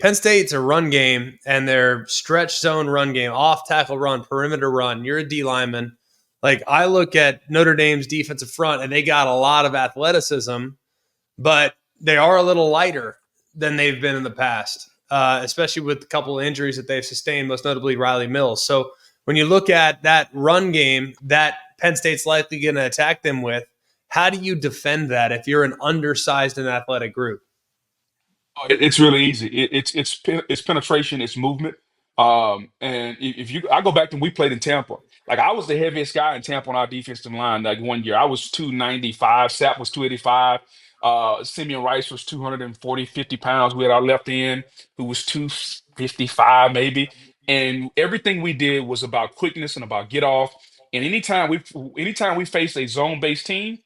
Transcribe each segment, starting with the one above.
Penn State's a run game, and their stretch zone run game, off tackle run, perimeter run. You're a D lineman. Like, I look at Notre Dame's defensive front, and they got a lot of athleticism, but they are a little lighter than they've been in the past, especially with a couple of injuries that they've sustained, most notably Riley Mills. So when you look at that run game that Penn State's likely going to attack them with, how do you defend that if you're an undersized and athletic group? It's really easy. It's penetration, it's movement. And if you, I go back to when we played in Tampa. Like I was the heaviest guy in Tampa on our defensive line. Like one year, I was 295. Sapp was 285. Simeon Rice was 240, 50 pounds. We had our left end who was 255 maybe. And everything we did was about quickness and about get off. And anytime we faced a zone based team,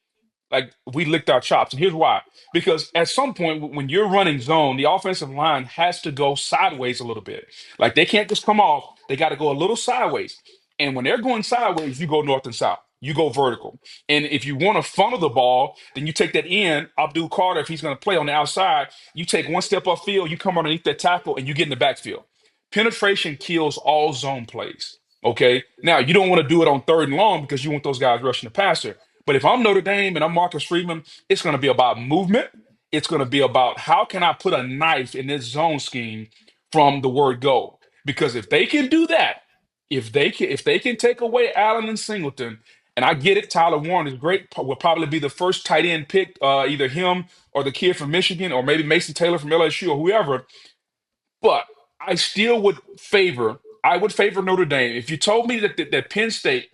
like we licked our chops. And here's why. Because at some point, when you're running zone, the offensive line has to go sideways a little bit. Like they can't just come off, they got to go a little sideways. And when they're going sideways, you go north and south. You go vertical. And if you want to funnel the ball, then you take that in. Abdul Carter, if he's going to play on the outside, you take one step upfield, you come underneath that tackle, and you get in the backfield. Penetration kills all zone plays. Okay. Now, you don't want to do it on third and long because you want those guys rushing the passer. But if I'm Notre Dame and I'm Marcus Freeman, it's going to be about movement. It's going to be about how can I put a knife in this zone scheme from the word go. Because if they can do that, if they can take away Allen and Singleton, and I get it, Tyler Warren is great. Will probably be the first tight end pick, either him or the kid from Michigan, or maybe Mason Taylor from LSU or whoever. But I still would favor. I would favor Notre Dame. If you told me that Penn State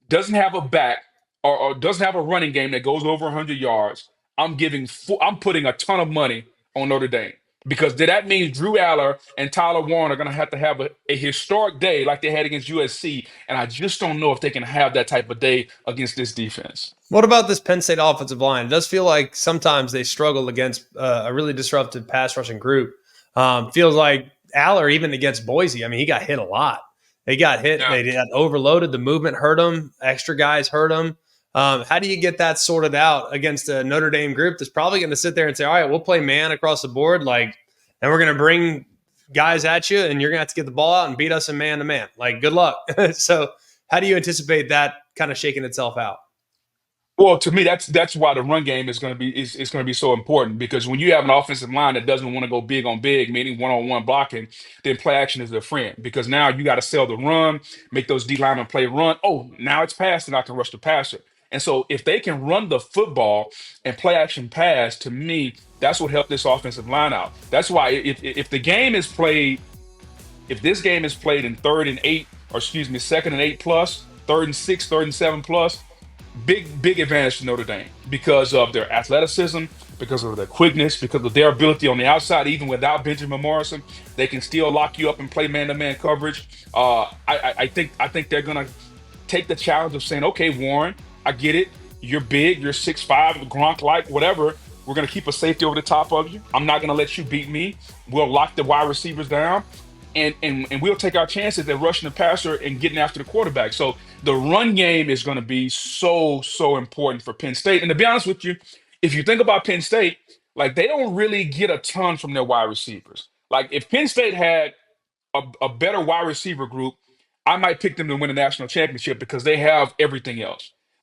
doesn't have a back or doesn't have a running game that goes over 100 yards, I'm putting a ton of money on Notre Dame because that means Drew Aller and Tyler Warren are going to have a historic day like they had against USC, and I just don't know if they can have that type of day against this defense. What about this Penn State offensive line? It does feel like sometimes they struggle against a really disruptive pass rushing group. Feels like Aller, even against Boise, I mean, he got hit a lot. They got hit. Yeah. They got overloaded. The movement hurt them. Extra guys hurt them. How do you get that sorted out against a Notre Dame group that's probably going to sit there and say, all right, we'll play man across the board, like, and we're going to bring guys at you, and you're going to have to get the ball out and beat us in man to man. Like, good luck. So how do you anticipate that kind of shaking itself out? Well, to me, that's why the run game is going to be so important because when you have an offensive line that doesn't want to go big on big, meaning one on one blocking, then play action is their friend because now you got to sell the run, make those D linemen play run. Oh, now it's passed and I can rush the passer. And so if they can run the football and play action pass, to me, that's what helped this offensive line out. That's why if the game is played, if this game is played in third and eight, or excuse me, second and 8+, third and 6, third and 7+, big advantage to Notre Dame because of their athleticism, because of their quickness, because of their ability on the outside. Even without Benjamin Morrison, they can still lock you up and play man-to-man coverage. I think they're gonna take the challenge of saying, okay, Warren, I get it. You're big. You're 6'5", Gronk-like, whatever. We're gonna keep a safety over the top of you. I'm not gonna let you beat me. We'll lock the wide receivers down and we'll take our chances at rushing the passer and getting after the quarterback. So the run game is going to be so important for Penn State. And to be honest with you, if you think about Penn State, like they don't really get a ton from their wide receivers. Like if Penn State had a better wide receiver group, I might pick them to win a national championship because they have everything else.